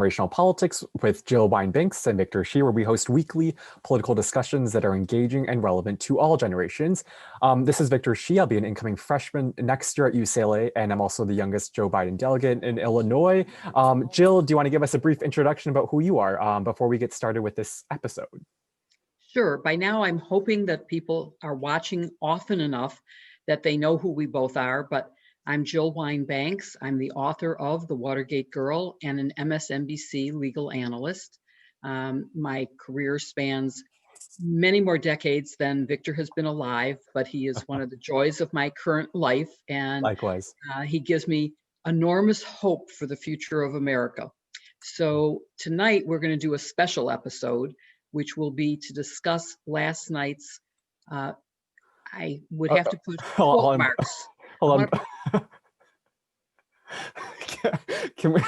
Generational Politics with Jill Wine-Banks and Victor Shi, where we host weekly political discussions that are engaging and relevant to all generations. This is Victor Shi. I'll be an incoming freshman next year at UCLA, and I'm also the youngest Joe Biden delegate in Illinois. Jill, do you want to give us a brief introduction about who you are before we get started with this episode? Sure. By now, I'm hoping that people are watching often enough that they know who we both are, but I'm Jill Wine-Banks. I'm the author of The Watergate Girl and an MSNBC legal analyst. My career spans many more decades than Victor has been alive, but he is one of the joys of my current life, and Likewise. he gives me enormous hope for the future of America. So tonight we're going to do a special episode, which will be to discuss last night's, I would have to put quote marks. Hold on. Can we?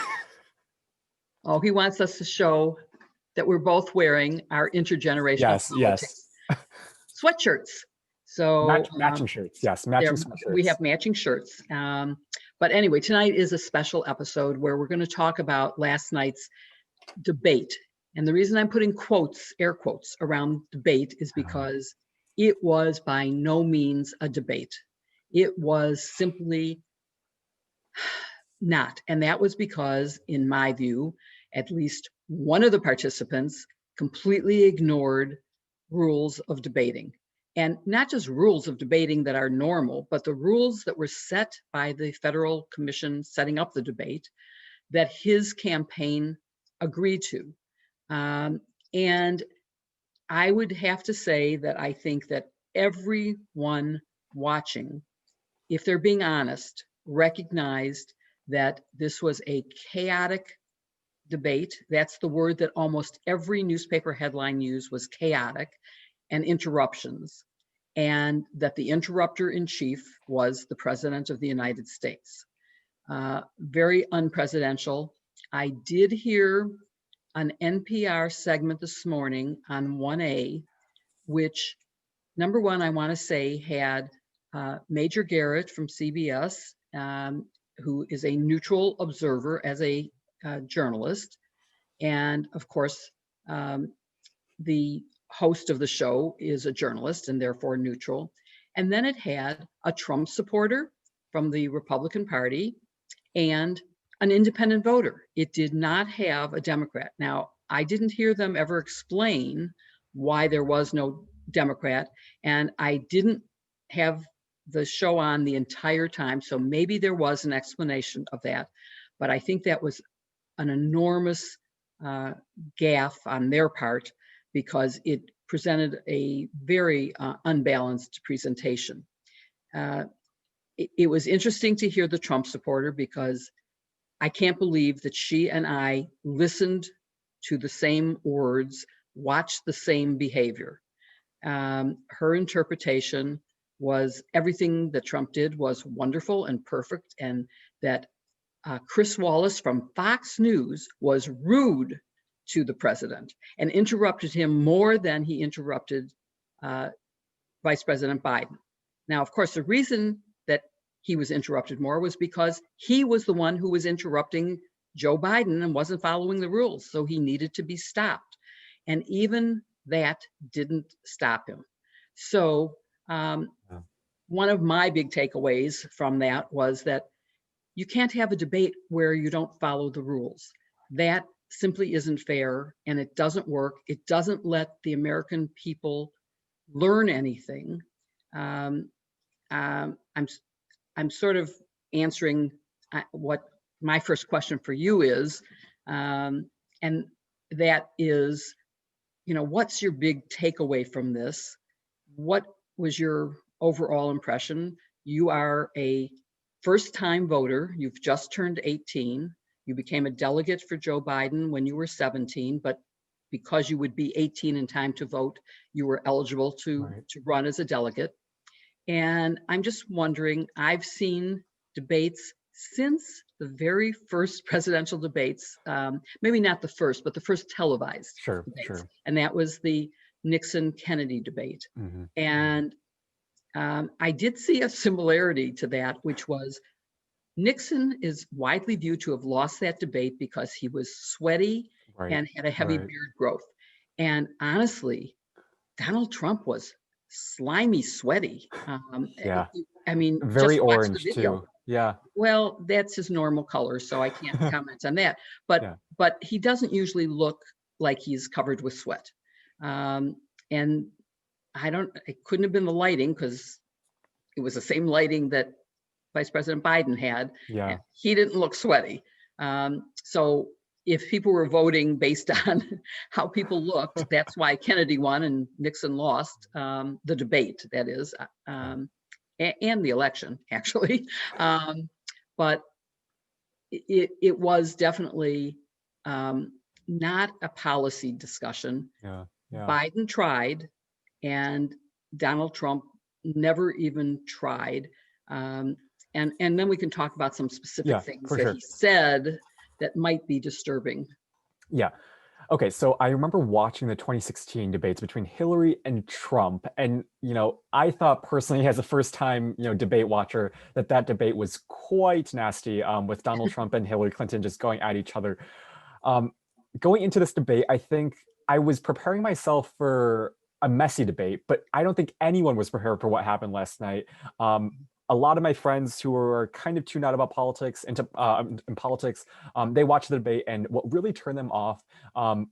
Oh, he wants us to show that we're both wearing our intergenerational politics sweatshirts. So matching shirts. Yes, matching sweatshirts. We have matching shirts. But anyway, tonight is a special episode where we're going to talk about last night's debate. And the reason I'm putting quotes, air quotes, around debate is because it was by no means a debate. It was simply not. And that was because, in my view, at least one of the participants completely ignored rules of debating. And not just rules of debating that are normal, but the rules that were set by the Federal Commission setting up the debate that his campaign agreed to. And I would have to say that I think that everyone watching, if they're being honest, recognized that this was a chaotic debate. That's the word that almost every newspaper headline used, was chaotic, and interruptions, and that the interrupter in chief was the President of the United States. Very unpresidential. I did hear an NPR segment this morning on 1A, which, number one, I want to say had Major Garrett from CBS, who is a neutral observer as a journalist. And of course, the host of the show is a journalist and therefore neutral. And then it had a Trump supporter from the Republican Party and an independent voter. It did not have a Democrat. Now, I didn't hear them ever explain why there was no Democrat, and I didn't have the show on the entire time, so maybe there was an explanation of that, but I think that was an enormous gaffe on their part because it presented a very unbalanced presentation. It was interesting to hear the Trump supporter because I can't believe that she and I listened to the same words, watched the same behavior. Her interpretation was everything that Trump did was wonderful and perfect, and that Chris Wallace from Fox News was rude to the president and interrupted him more than he interrupted Vice President Biden. Now, of course, the reason that he was interrupted more was because he was the one who was interrupting Joe Biden and wasn't following the rules, so he needed to be stopped. And even that didn't stop him. So one of my big takeaways from that was that you can't have a debate where you don't follow the rules. That simply isn't fair, and it doesn't work. It doesn't let the American people learn anything. I'm sort of answering what my first question for you is, and that is, what's your big takeaway from this? What was your overall impression? You are a first-time voter. You've just turned 18. You became a delegate for Joe Biden when you were 17, but because you would be 18 in time to vote, you were eligible to run as a delegate. And I'm just wondering, I've seen debates since the very first presidential debates, maybe not the first, but the first televised debates. Sure. And that was the Nixon-Kennedy debate. And I did see a similarity to that, which was Nixon is widely viewed to have lost that debate because he was sweaty Right. and had a heavy Right. beard growth. And honestly, Donald Trump was slimy, sweaty. Yeah. I mean, Very just watch the orange video. too. Yeah. Well, that's his normal color, so I can't comment on that. But Yeah. but he doesn't usually look like he's covered with sweat. And it couldn't have been the lighting because it was the same lighting that Vice President Biden had. And Yeah. he didn't look sweaty. So if people were voting based on how people looked, that's why Kennedy won and Nixon lost the debate, that is, and the election, actually. But it was definitely not a policy discussion. Yeah. Yeah. Biden tried, and Donald Trump never even tried. And then we can talk about some specific Yeah, things for that sure. he said that might be disturbing. Yeah. Okay, so I remember watching the 2016 debates between Hillary and Trump, and I thought personally, as a first-time debate watcher, that debate was quite nasty, with Donald Trump and Hillary Clinton just going at each other. Um, Going into this debate, I think I was preparing myself for a messy debate, but I don't think anyone was prepared for what happened last night. A lot of my friends who are kind of tuned out about politics in politics, they watched the debate, and what really turned them off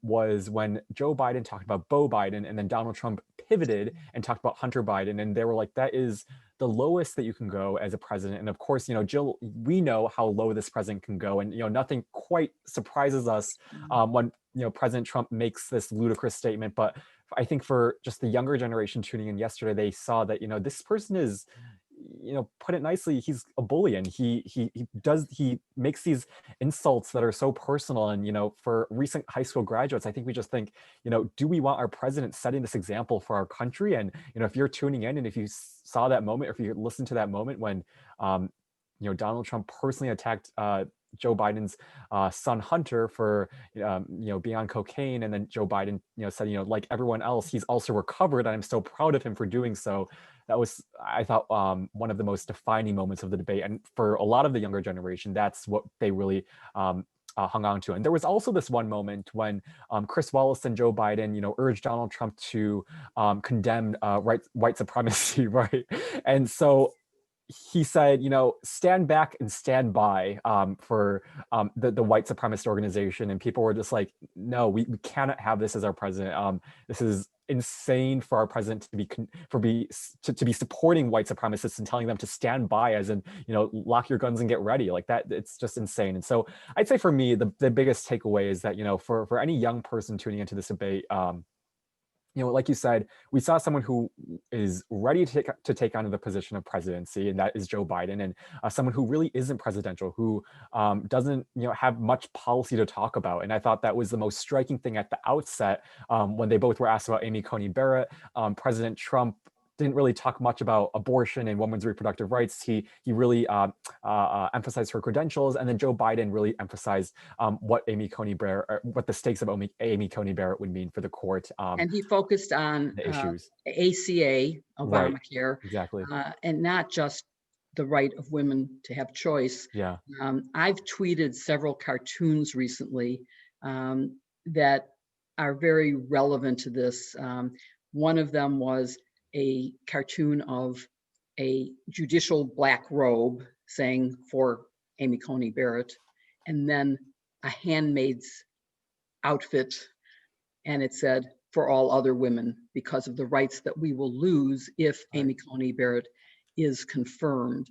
was when Joe Biden talked about Beau Biden, and then Donald Trump pivoted and talked about Hunter Biden, and they were like, "That is the lowest that you can go as a president." And of course, Jill, we know how low this president can go, and nothing quite surprises us when President Trump makes this ludicrous statement. But I think for just the younger generation tuning in yesterday, they saw that this person is, put it nicely, he's a bully, and he makes these insults that are so personal. And for recent high school graduates, I think we just think, do we want our president setting this example for our country? And if you're tuning in, and if you saw that moment, or if you listened to that moment when Donald Trump personally attacked Joe Biden's son Hunter for being on cocaine, and then Joe Biden said, like everyone else, he's also recovered, and I'm so proud of him for doing so. That was, I thought, one of the most defining moments of the debate, and for a lot of the younger generation, that's what they really hung on to. And there was also this one moment when Chris Wallace and Joe Biden, urged Donald Trump to condemn white supremacy, right? And so he said, stand back and stand by for the white supremacist organization. And people were just like, no, we cannot have this as our president. This is insane for our president to be supporting white supremacists and telling them to stand by, as in, lock your guns and get ready, like that. It's just insane. And so I'd say for me, the biggest takeaway is that, for any young person tuning into this debate, like you said, we saw someone who is ready to take on the position of presidency, and that is Joe Biden, and someone who really isn't presidential, who doesn't have much policy to talk about. And I thought that was the most striking thing at the outset, when they both were asked about Amy Coney Barrett. President Trump didn't really talk much about abortion and women's reproductive rights. He really emphasized her credentials, and then Joe Biden really emphasized what the stakes of Amy Coney Barrett would mean for the court. And he focused on The issues. ACA, Right. Obamacare, Exactly. and not just the right of women to have choice. Yeah. I've tweeted several cartoons recently that are very relevant to this. One of them was a cartoon of a judicial black robe saying for Amy Coney Barrett, and then a handmaid's outfit, and it said for all other women, because of the rights that we will lose if Amy Coney Barrett is confirmed.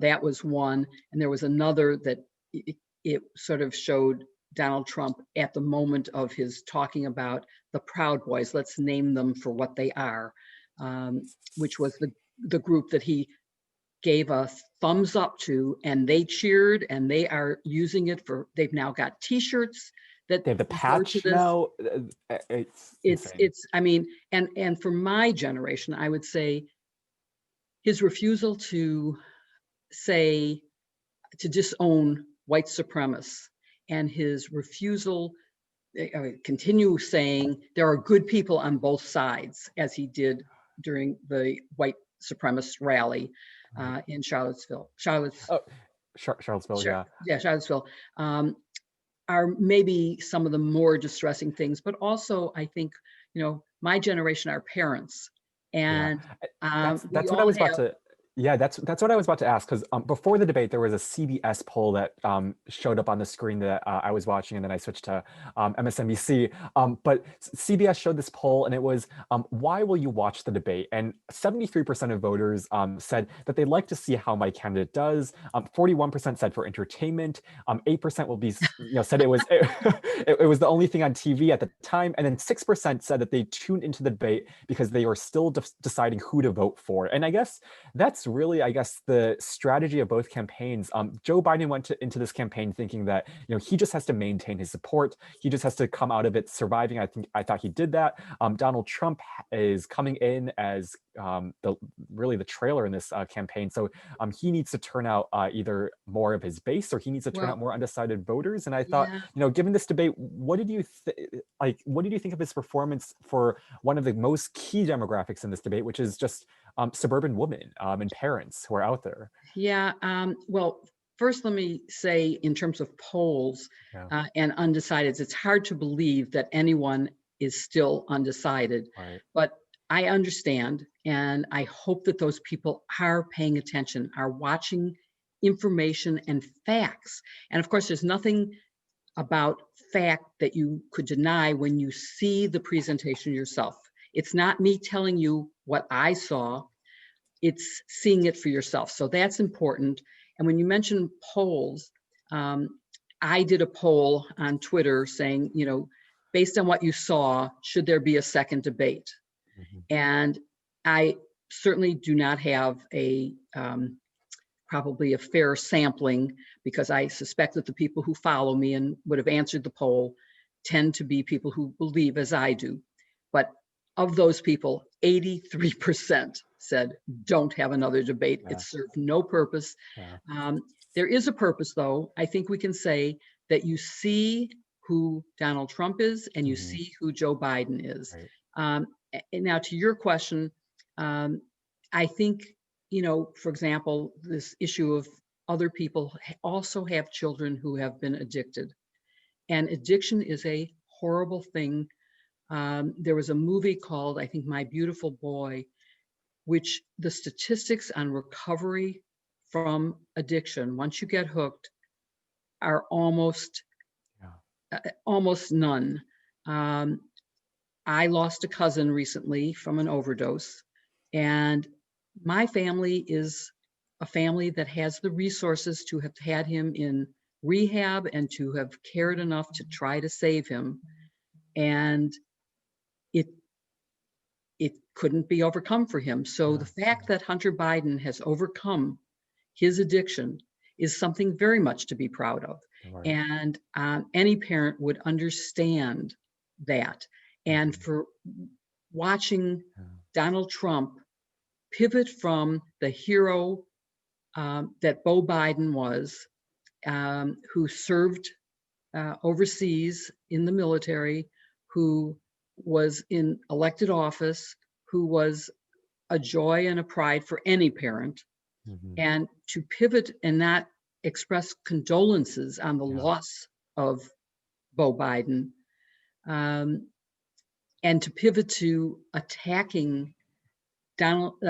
That was one. And there was another that it sort of showed Donald Trump at the moment of his talking about the Proud Boys, let's name them for what they are, which was the group that he gave a thumbs up to, and they cheered, and they are using it they've now got t-shirts that they have the patch now. It's I mean, and for my generation, I would say his refusal to disown white supremacists, and his refusal continue saying there are good people on both sides, as he did during the white supremacist rally in Charlottesville. Charlottesville, Sure. yeah. Yeah, Charlottesville, um, are maybe some of the more distressing things, but also I think, my generation, our parents, Yeah, and we that's what I all was about have. to. Yeah, that's what I was about to ask because before the debate there was a CBS poll that showed up on the screen that I was watching, and then I switched to MSNBC. But CBS showed this poll, and it was why will you watch the debate? And 73% of voters said that they'd like to see how my candidate does. 41% said for entertainment. 8% will be said it was it was the only thing on TV at the time, and then 6% said that they tuned into the debate because they were still deciding who to vote for. And I guess that's really, I guess, the strategy of both campaigns. Joe Biden went into this campaign thinking that he just has to maintain his support. He just has to come out of it surviving. I thought he did that. Donald Trump is coming in as the trailer in this campaign. So he needs to turn out either more of his base or he needs to turn out Well, more undecided voters. And I thought, yeah. given this debate, what did you think of his performance for one of the most key demographics in this debate, which is just suburban women and parents who are out there? Yeah. Well, first, let me say, in terms of polls Yeah, and undecideds, it's hard to believe that anyone is still undecided. right. But I understand, and I hope that those people are paying attention, are watching information and facts. And of course, there's nothing about fact that you could deny when you see the presentation yourself. It's not me telling you what I saw, it's seeing it for yourself. So that's important. And when you mention polls, I did a poll on Twitter saying, based on what you saw, should there be a second debate? Mhm. And I certainly do not have probably a fair sampling, because I suspect that the people who follow me and would have answered the poll tend to be people who believe as I do. But of those people, 83% said, don't have another debate. It Yeah, served no purpose. yeah. Um, there is a purpose, though. I think we can say that you see who Donald Trump is and you Mhm. see who Joe Biden is. Right. And now to your question, um, I think, for example, this issue of other people also have children who have been addicted. And addiction is a horrible thing. There was a movie called, I think, My Beautiful Boy, which the statistics on recovery from addiction, once you get hooked, are Yeah. almost none. Um, I lost a cousin recently from an overdose, and my family is a family that has the resources to have had him in rehab and to have cared enough to try to save him. And it it couldn't be overcome for him. So Yeah. the fact that Hunter Biden has overcome his addiction is something very much to be proud of. Right. And any parent would understand that. And Mhm. for watching Yeah. Donald Trump pivot from the hero that Beau Biden was, who served overseas in the military, who was in elected office, who was a joy and a pride for any parent, Mhm. and to pivot and not express condolences on the Yeah. loss of Beau Biden, um, and to pivot to attacking Donald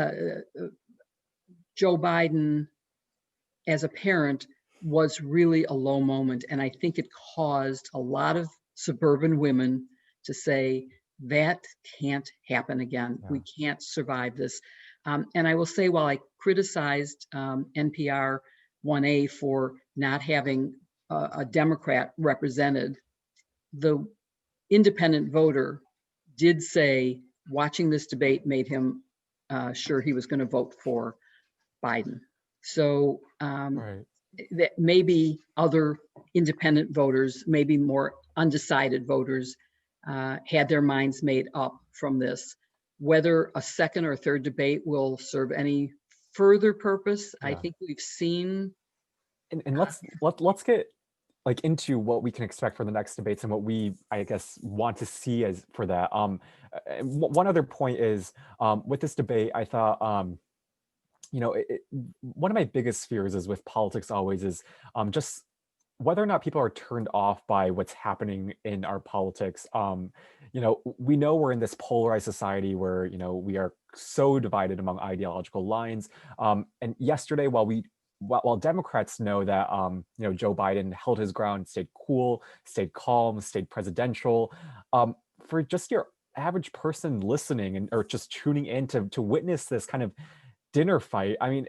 Joe Biden as a parent was really a low moment. And I think it caused a lot of suburban women to say, that can't happen again. We Yeah. can't survive this. And I will say, while I criticized NPR 1A for not having a Democrat represented, the independent voter did say watching this debate made him sure he was going to vote for Biden. So Right. that maybe other independent voters, maybe more undecided voters, had their minds made up from this. Whether a second or third debate will serve any further purpose, I Yeah. think we've seen. And let's get like into what we can expect for the next debates and what we, I guess, want to see as for that. One other point is with this debate, I thought one of my biggest fears is with politics always is just whether or not people are turned off by what's happening in our politics. We know we're in this polarized society where, we are so divided among ideological lines. And yesterday, while Democrats know that, Joe Biden held his ground, stayed cool, stayed calm, stayed presidential, for just your average person listening and or just tuning in to witness this kind of dinner fight. I mean,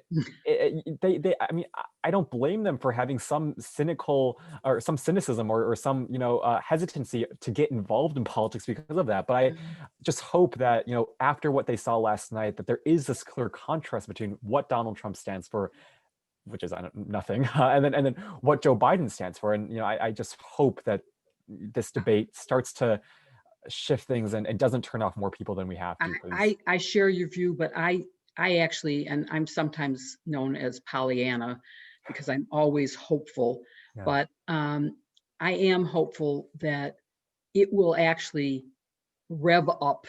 I don't blame them for having some cynical or some cynicism or some, hesitancy to get involved in politics because of that. But I just hope that, after what they saw last night, that there is this clear contrast between what Donald Trump stands for, which is nothing, and then what Joe Biden stands for. And, I just hope that this debate starts to shift things and doesn't turn off more people than we have to. I share your view, but I actually, and I'm sometimes known as Pollyanna because I'm always hopeful, Yeah. but I am hopeful that it will actually rev up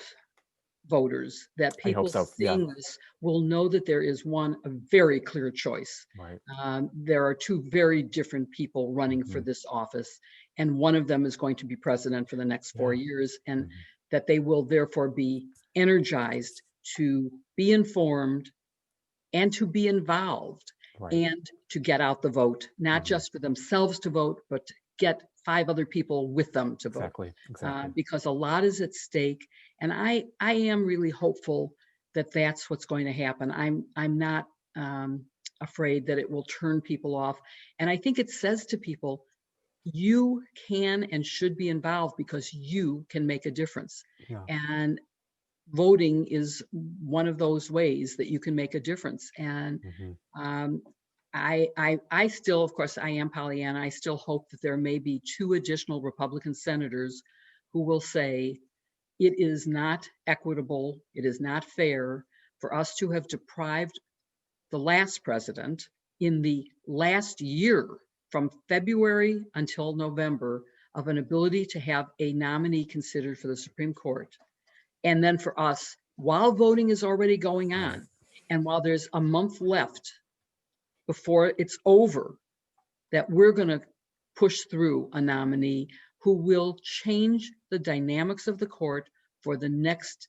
voters, that I hope people so, yeah. seeing this will know that there is a very clear choice. Right. There are two very different people running for this office, and one of them is going to be president for the next 4 years, and that they will therefore be energized to be informed and to be involved Right. and to get out the vote, not just for themselves to vote, but to get 5 other people with them to vote. Exactly. Because a lot is at stake. And I am really hopeful that that's what's going to happen. I'm not afraid that it will turn people off. And I think it says to people, you can and should be involved because you can make a difference. Yeah. And voting is one of those ways that you can make a difference. And I still, of course, I am Pollyanna. I still hope that there may be 2 additional Republican senators who will say it is not equitable, it is not fair for us to have deprived the last president in the last year from February until November of an ability to have a nominee considered for the Supreme Court. And then for us, while voting is already going on, and while there's a month left before it's over, that we're going to push through a nominee who will change the dynamics of the court for the next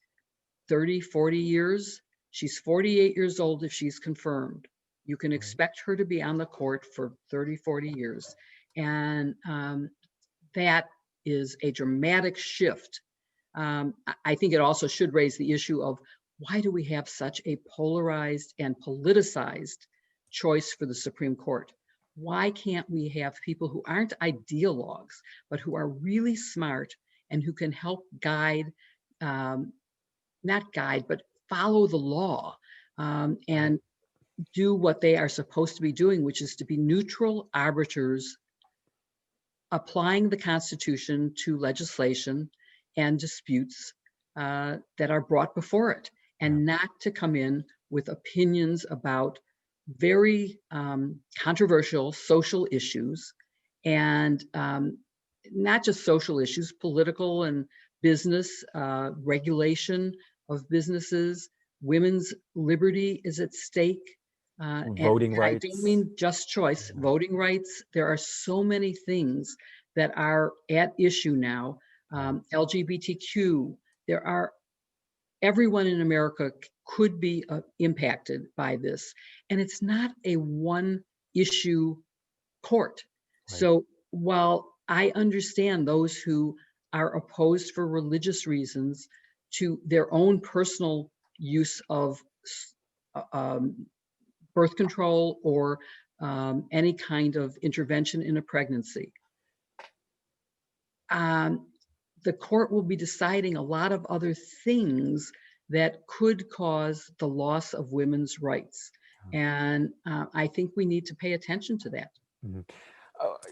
30, 40 years. She's 48 years old if she's confirmed. You can expect her to be on the court for 30, 40 years. And that is a dramatic shift. I think it also should raise the issue of why do we have such a polarized and politicized choice for the Supreme Court? Why can't we have people who aren't ideologues, but who are really smart and who can help guide, not guide, but follow the law and do what they are supposed to be doing, which is to be neutral arbiters, applying the Constitution to legislation and disputes that are brought before it, and not to come in with opinions about very controversial social issues, and not just social issues, political and business, regulation of businesses, women's liberty is at stake. Voting rights. I don't mean just choice, voting rights. There are so many things that are at issue now. LGBTQ, everyone in America could be impacted by this. And it's not a one issue court. So while I understand those who are opposed for religious reasons to their own personal use of birth control or any kind of intervention in a pregnancy, the court will be deciding a lot of other things that could cause the loss of women's rights. And I think we need to pay attention to that.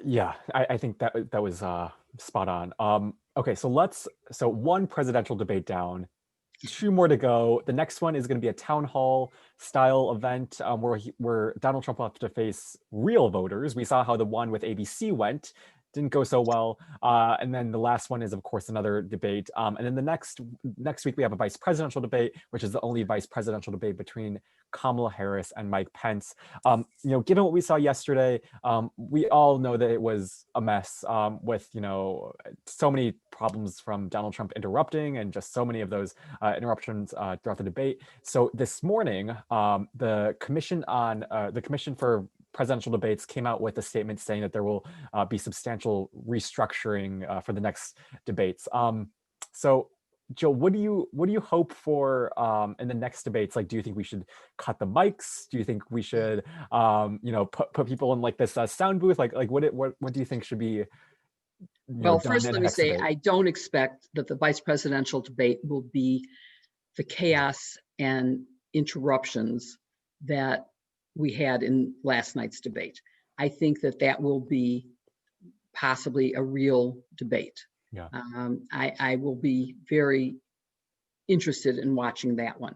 Yeah, I think that was spot on. Okay, so one presidential debate down, 2 more to go. The next one is going to be a town hall style event where Donald Trump will have to face real voters. We saw how the one with ABC went. didn't go so well. And then the last one is, of course, another debate. And then the next week we have a vice presidential debate, which is the only vice presidential debate between Kamala Harris and Mike Pence. Given what we saw yesterday, we all know that it was a mess, with so many problems from Donald Trump interrupting and just so many of those interruptions throughout the debate. So this morning, the Commission for Presidential Debates came out with a statement saying that there will be substantial restructuring for the next debates. So, Jill, what do you hope for in the next debates? Like, do you think we should cut the mics? Do you think we should, put people in like this sound booth? Like what do you think should be Well, done first, in the let me next say, debate? I don't expect that the vice presidential debate will be the chaos and interruptions that we had in last night's debate. I think that will be possibly a real debate. Yeah. I will be very interested in watching that one.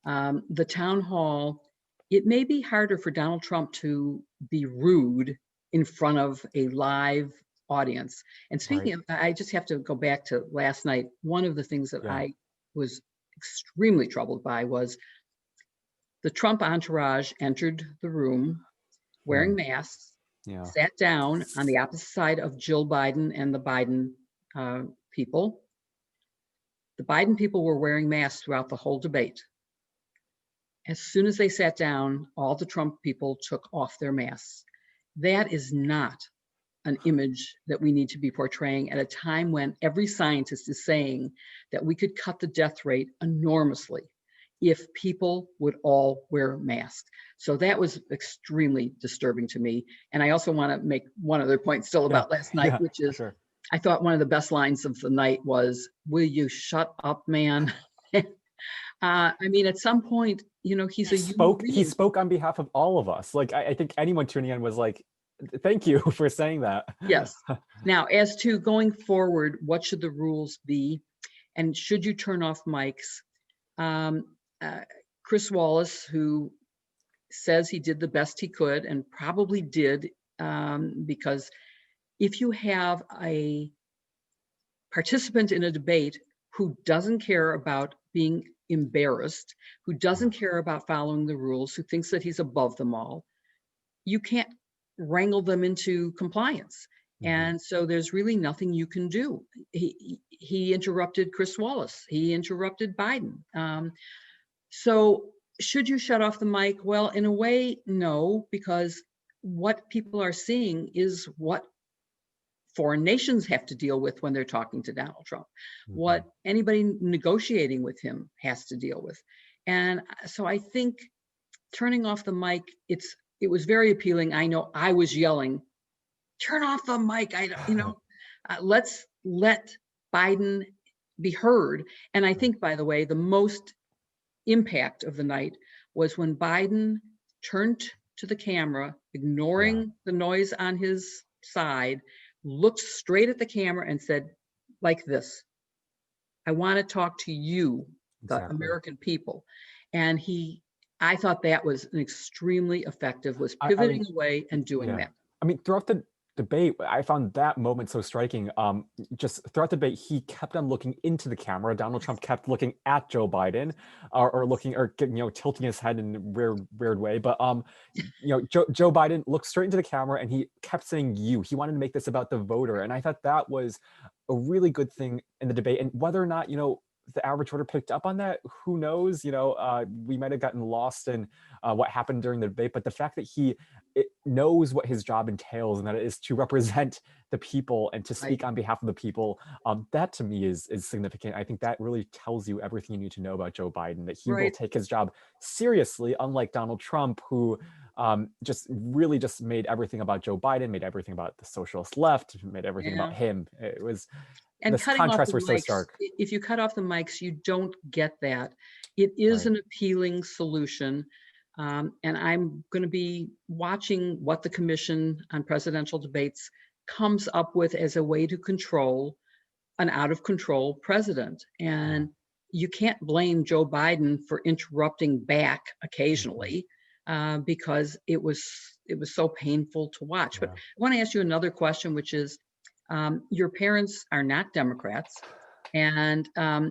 The town hall, it may be harder for Donald Trump to be rude in front of a live audience. And speaking of, I just have to go back to last night. One of the things that I was extremely troubled by was the Trump entourage entered the room wearing masks, sat down on the opposite side of Jill Biden and the Biden people. The Biden people were wearing masks throughout the whole debate. As soon as they sat down, all the Trump people took off their masks. That is not an image that we need to be portraying at a time when every scientist is saying that we could cut the death rate enormously if people would all wear masks. So that was extremely disturbing to me. And I also want to make one other point still about last night, which is, I thought one of the best lines of the night was, "Will you shut up, man?" I mean, at some point, he spoke on behalf of all of us. Like, I think anyone tuning in was like, thank you for saying that. Yes. Now, as to going forward, what should the rules be? And should you turn off mics? Chris Wallace, who says he did the best he could and probably did, because if you have a participant in a debate who doesn't care about being embarrassed, who doesn't care about following the rules, who thinks that he's above them all, you can't wrangle them into compliance. And so there's really nothing you can do. He interrupted Chris Wallace. He interrupted Biden. So should you shut off the mic? Well, in a way, no, because what people are seeing is what foreign nations have to deal with when they're talking to Donald Trump, what anybody negotiating with him has to deal with. And so I think turning off the mic, it was very appealing. I know I was yelling, "Turn off the mic." Let's let Biden be heard. And I think, by the way, the most impact of the night was when Biden turned to the camera, ignoring the noise on his side, looked straight at the camera and said, like this, "I want to talk to you, the American people." And I thought that was an extremely effective, was pivoting away and doing that. I mean, throughout the debate, I found that moment so striking. Just throughout the debate, he kept on looking into the camera. Donald Trump kept looking at Joe Biden, or looking, or tilting his head in a weird way. But Joe Biden looked straight into the camera, and he kept saying "you." He wanted to make this about the voter, and I thought that was a really good thing in the debate. And whether or not the average voter picked up on that, who knows? We might have gotten lost in what happened during the debate, but the fact that he knows what his job entails, and that it is to represent the people and to speak on behalf of the people, that to me is significant. I think that really tells you everything you need to know about Joe Biden, that he will take his job seriously, unlike Donald Trump, who just made everything about Joe Biden, made everything about the socialist left, made everything about him. It was, and the contrasts were so stark. If you cut off the mics, you don't get that. It is an appealing solution. And I'm going to be watching what the Commission on Presidential Debates comes up with as a way to control an out of control president. And you can't blame Joe Biden for interrupting back occasionally, because it was so painful to watch. But I want to ask you another question, which is, Your parents are not Democrats, and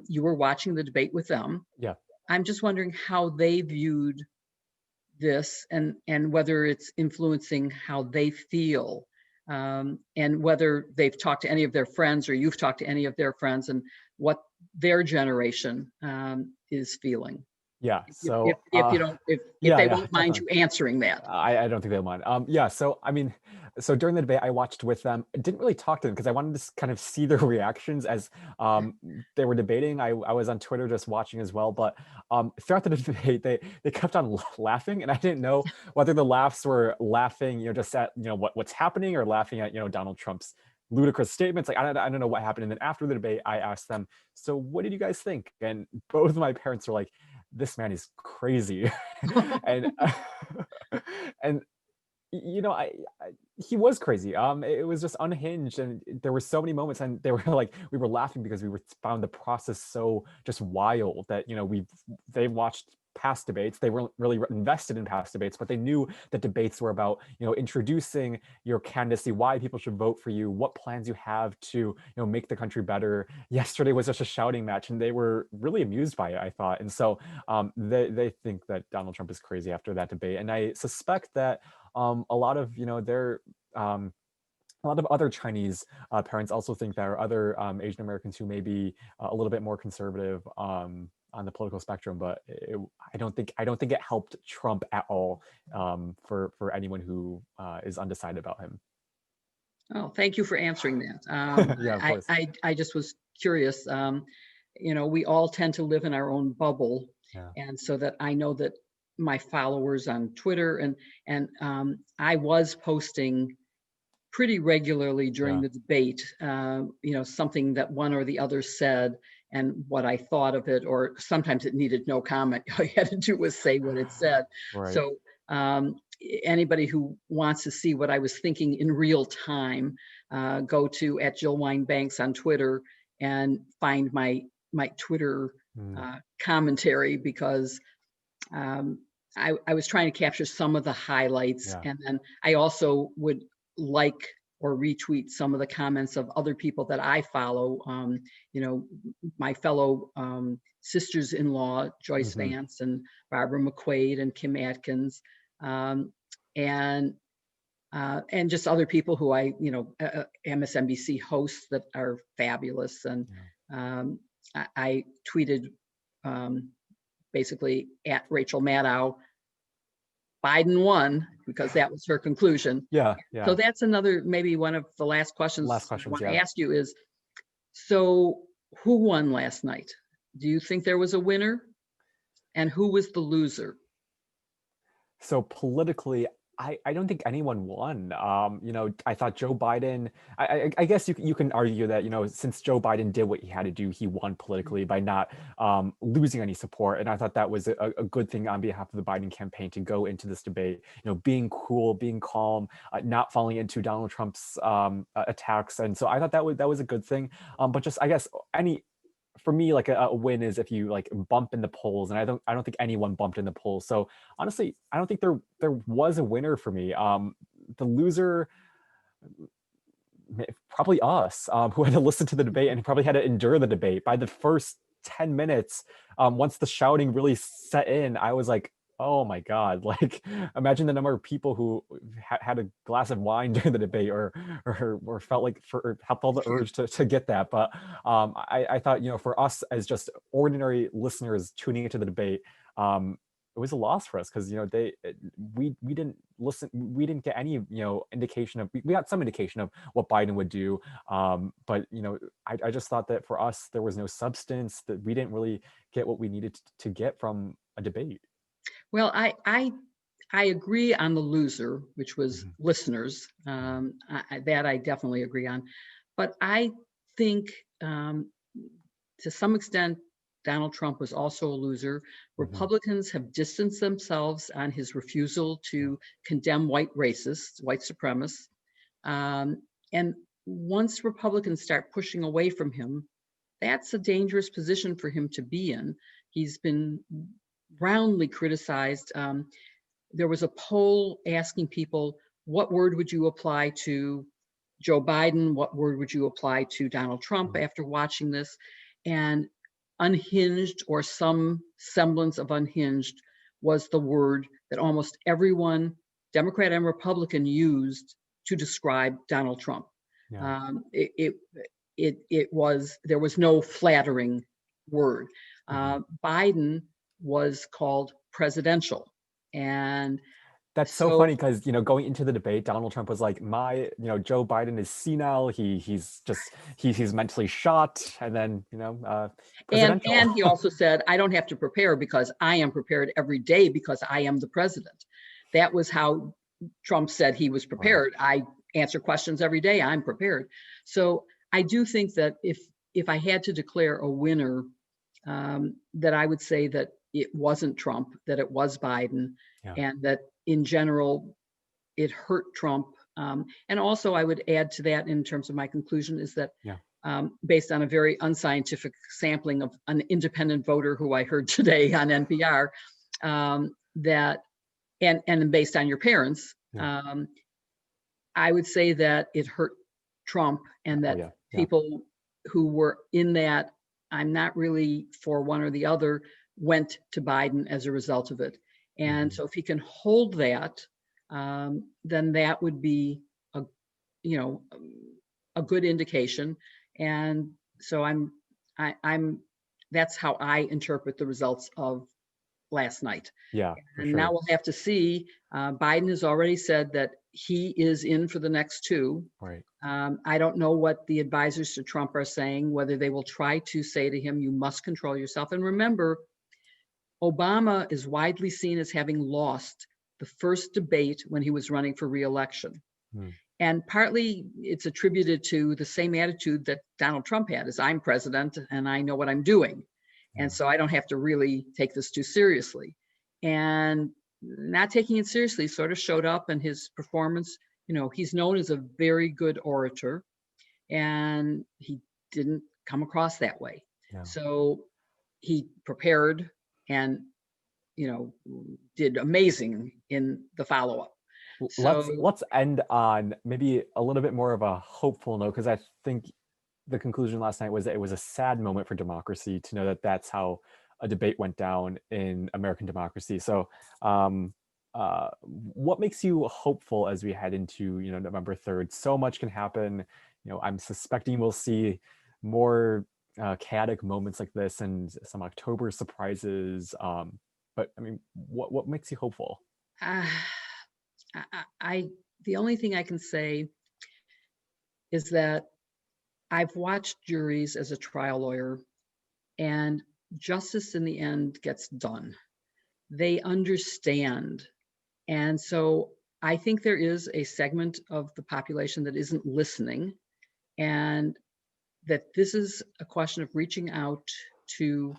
you were watching the debate with them. Yeah. I'm just wondering how they viewed this, and whether it's influencing how they feel, and whether they've talked to any of their friends, or you've talked to any of their friends, and what their generation is feeling. Yeah. If you don't, if Yeah, they yeah, won't mind definitely. you answering that. I don't think they'll mind. Yeah, so I mean, so during the debate, I watched with them. I didn't really talk to them because I wanted to kind of see their reactions as they were debating. I was on Twitter just watching as well, but throughout the debate, they kept on laughing, and I didn't know whether the laughs were laughing, just at what's happening, or laughing at Donald Trump's ludicrous statements. Like I don't know what happened. And then after the debate, I asked them, "So what did you guys think?" And both of my parents were like, "This man is crazy." and and he was crazy. It was just unhinged, and there were so many moments, and they were like, we were laughing because we were found the process so just wild that they watched past debates. They weren't really invested in past debates, but they knew that debates were about introducing your candidacy, why people should vote for you, what plans you have to make the country better. Yesterday was just a shouting match, and they were really amused by it, I thought. And so they think that Donald Trump is crazy after that debate, and I suspect that a lot of their a lot of other Chinese parents also think that, or other Asian Americans who may be a little bit more conservative on the political spectrum. But I don't think it helped Trump at all, for anyone who is undecided about him. Oh, thank you for answering that. Yeah, of course. I just was curious. We all tend to live in our own bubble, Yeah. and so that I know that my followers on Twitter, and I was posting pretty regularly during Yeah. the debate, something that one or the other said, and what I thought of it, or sometimes it needed no comment. All you had to do was say what it said. Right. So anybody who wants to see what I was thinking in real time, go to @JillWineBanks on Twitter and find my Twitter Mm, commentary, because I was trying to capture some of the highlights, yeah. and then I also would like or retweet some of the comments of other people that I follow. My fellow sisters-in-law, Joyce Hmm. Vance and Barbara McQuaid and Kim Atkins, um, and just other people who MSNBC hosts that are fabulous. And Yeah. I tweeted, um, basically, at Rachel Maddow, Biden won, because that was her conclusion. Yeah. So Yeah. that's another, maybe one of the last Last questions I questions. want to Yeah. ask you is, so who won last night? Do you think there was a winner? And who was the loser? So politically, I don't think anyone won. I thought Joe Biden. I guess you can argue that since Joe Biden did what he had to do, he won politically by not losing any support. And I thought that was a good thing on behalf of the Biden campaign to go into this debate, being cool, being calm, not falling into Donald Trump's attacks. And so I thought that was a good thing. But just I guess for me, like a win is if you like bump in the polls, and I don't think anyone bumped in the polls. So honestly, I don't think there was a winner for me. The loser, probably us, who had to listen to the debate and probably had to endure the debate. By the first 10 minutes, once the shouting really set in, I was like, oh my God, like imagine the number of people who had a glass of wine during the debate, or felt like or felt the urge to get that. But I thought, for us as just ordinary listeners tuning into the debate, it was a loss for us, because we didn't listen, we didn't get any indication of, we got some indication of what Biden would do, but I just thought that for us there was no substance, that we didn't really get what we needed to get from a debate. Well, I agree on the loser, which was Mhm. listeners. That I definitely agree on. But I think, to some extent, Donald Trump was also a loser. Mhm. Republicans have distanced themselves on his refusal Yeah. to condemn white racists, white supremacists. And once Republicans start pushing away from him, that's a dangerous position for him to be in. He's been roundly criticized. There was a poll asking people, what word would you apply to Joe Biden, what word would you apply to Donald Trump after watching this? And unhinged, or some semblance of unhinged, was the word that almost everyone, Democrat and Republican, used to describe Donald Trump. Yeah. There was no flattering word. Mhm. Biden was called presidential. And That's so so, funny because, going into the debate, Donald Trump was like, Joe Biden is senile. He's mentally shot. And then, presidential. and he also said, I don't have to prepare because I am prepared every day because I am the president. That was how Trump said he was Right. prepared. I answer questions every day. I'm prepared. So I do think that if I had to declare a winner, that I would say that it wasn't Trump, that it was Biden, Yeah. and that in general, it hurt Trump. And also, I would add to that in terms of my conclusion is that Yeah. based on a very unscientific sampling of an independent voter who I heard today on NPR, that and based on your parents, Yeah. I would say that it hurt Trump, and Oh, that yeah. Yeah. people who were in that, I'm not really for one or the other, went to Biden as a result of it. And Mhm. so if he can hold that, then that would be a, you know, a good indication. And so I'm that's how I interpret the results of last night. Yeah, for And now sure. we'll have to see. Biden has already said that he is in for the next two. Right. I don't know what the advisors to Trump are saying, whether they will try to say to him, you must control yourself. And remember, Obama is widely seen as having lost the first debate when he was running for reelection. Mm. And partly it's attributed to the same attitude that Donald Trump had, is I'm president and I know what I'm doing. Yeah. And so I don't have to really take this too seriously. And not taking it seriously sort of showed up in his performance. He's known as a very good orator, and he didn't come across that way. Yeah. So he prepared and, did amazing in the follow-up. Let's So let's end on maybe a little bit more of a hopeful note, because I think the conclusion last night was that it was a sad moment for democracy to know that that's how a debate went down in American democracy. So, what makes you hopeful as we head into November 3rd? So much can happen. I'm suspecting we'll see more chaotic moments like this and some October surprises. But I mean, what makes you hopeful? uh, the only thing I can say is that I've watched juries as a trial lawyer, and justice in the end gets done. They understand. And so I think there is a segment of the population that isn't listening, and that this is a question of reaching out to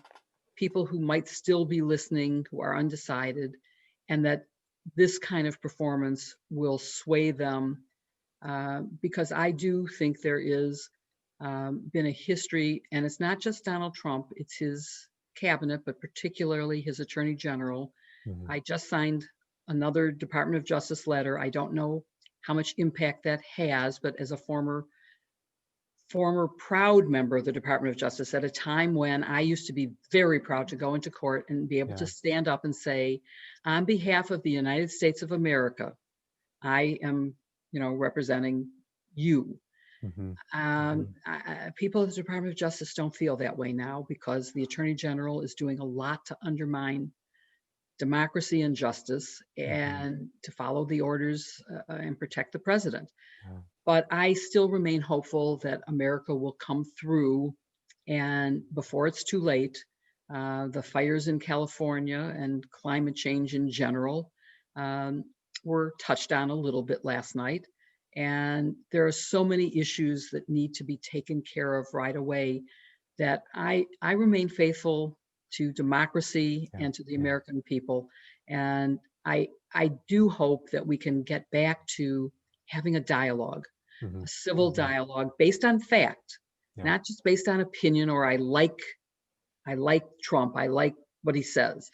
people who might still be listening, who are undecided, and that this kind of performance will sway them, because I do think there is been a history, and it's not just Donald Trump, it's his cabinet, but particularly his attorney general. Mhm. I just signed another Department of Justice letter. I don't know how much impact that has, but as a former proud member of the Department of Justice at a time when I used to be very proud to go into court and be able to Yeah. stand up and say, on behalf of the United States of America, I am, representing you. Mhm. Mhm. People at the Department of Justice don't feel that way now, because the Attorney General is doing a lot to undermine democracy and justice, Mhm. and to follow the orders and protect the president. Yeah. But I still remain hopeful that America will come through, and before it's too late. The fires in California and climate change in general um, were touched on a little bit last night. And there are so many issues that need to be taken care of right away, that I remain faithful to democracy Yeah. and to the Yeah. American people. And I do hope that we can get back to having a dialogue, a Mhm. civil Mhm. dialogue based on fact, Yeah. not just based on opinion, or I like Trump, I like what he says.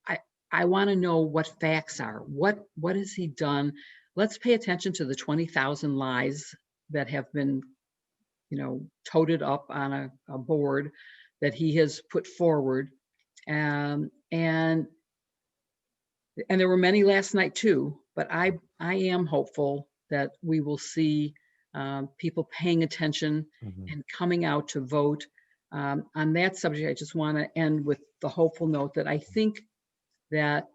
I I want to know what facts are. What has he done? Let's pay attention to the 20,000 lies that have been, toted up on a board that he has put forward. And there were many last night too, but I am hopeful that we will see people paying attention and coming out to vote. On that subject, I just want to end with the hopeful note that I think that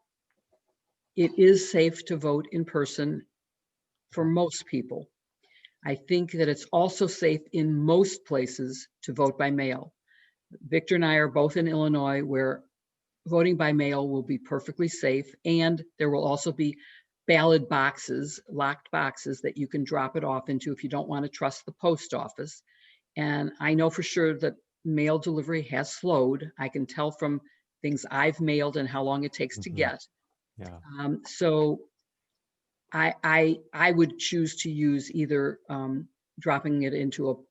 it is safe to vote in person for most people. I think that it's also safe in most places to vote by mail. Victor and I are both in Illinois, where voting by mail will be perfectly safe, and there will also be ballot boxes, locked boxes that you can drop it off into if you don't want to trust the post office. And I know for sure that mail delivery has slowed. I can tell from things I've mailed and how long it takes to get. Yeah. So I would choose to use either dropping it into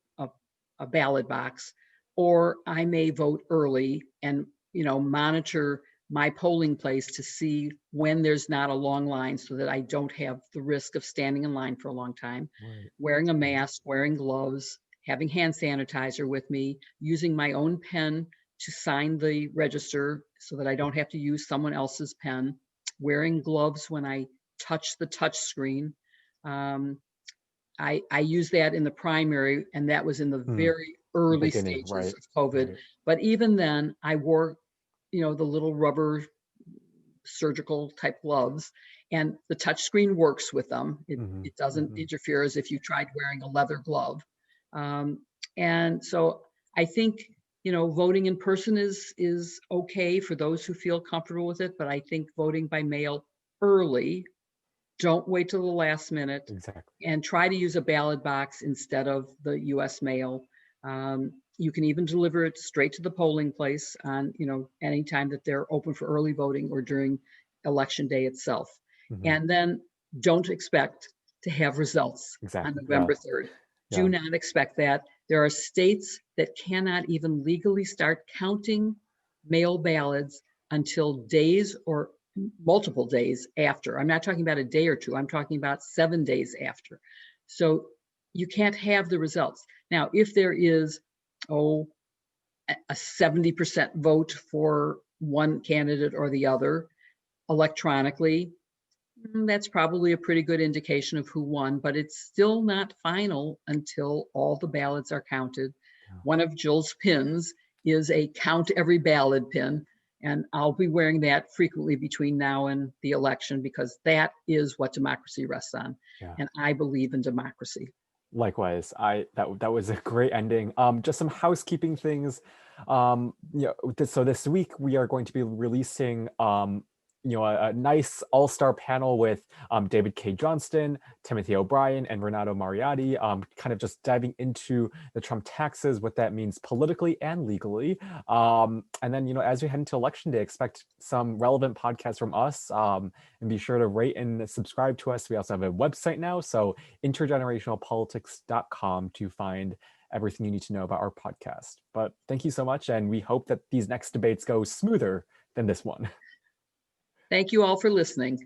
a ballot box, or I may vote early and monitor my polling place to see when there's not a long line, so that I don't have the risk of standing in line for a long time. Right. Wearing a mask, wearing gloves, having hand sanitizer with me, using my own pen to sign the register so that I don't have to use someone else's pen, wearing gloves when I touch the touch screen. I use that in the primary, and that was in the very early Beginning, stages right, of COVID. right. But even then, I wore, the little rubber surgical type gloves, and the touch screen works with them. It doesn't interfere as if you tried wearing a leather glove. And so I think, voting in person is okay for those who feel comfortable with it, but I think voting by mail early, don't wait till the last minute, Exactly. and try to use a ballot box instead of the US mail. You can even deliver it straight to the polling place on, anytime that they're open for early voting or during election day itself. And then don't expect to have results Exactly. on November 3rd. Do not expect that. There are states that cannot even legally start counting mail ballots until days or multiple days after. I'm not talking about a day or two. I'm talking about 7 days after. So you can't have the results. Now, if there is, a 70% vote for one candidate or the other electronically, that's probably a pretty good indication of who won, but it's still not final until all the ballots are counted. One of Jill's pins is a count every ballot pin, and I'll be wearing that frequently between now and the election, because that is what democracy rests on. And I believe in democracy. Likewise, that was a great ending. Just some housekeeping things. So this week we are going to be releasing a nice all-star panel with David K. Johnston, Timothy O'Brien, and Renato Mariotti, kind of just diving into the Trump taxes, what that means politically and legally. And then, as we head into Election Day, expect some relevant podcasts from us, and be sure to rate and subscribe to us. We also have a website now, so intergenerationalpolitics.com, to find everything you need to know about our podcast. But thank you so much, and we hope that these next debates go smoother than this one. Thank you all for listening.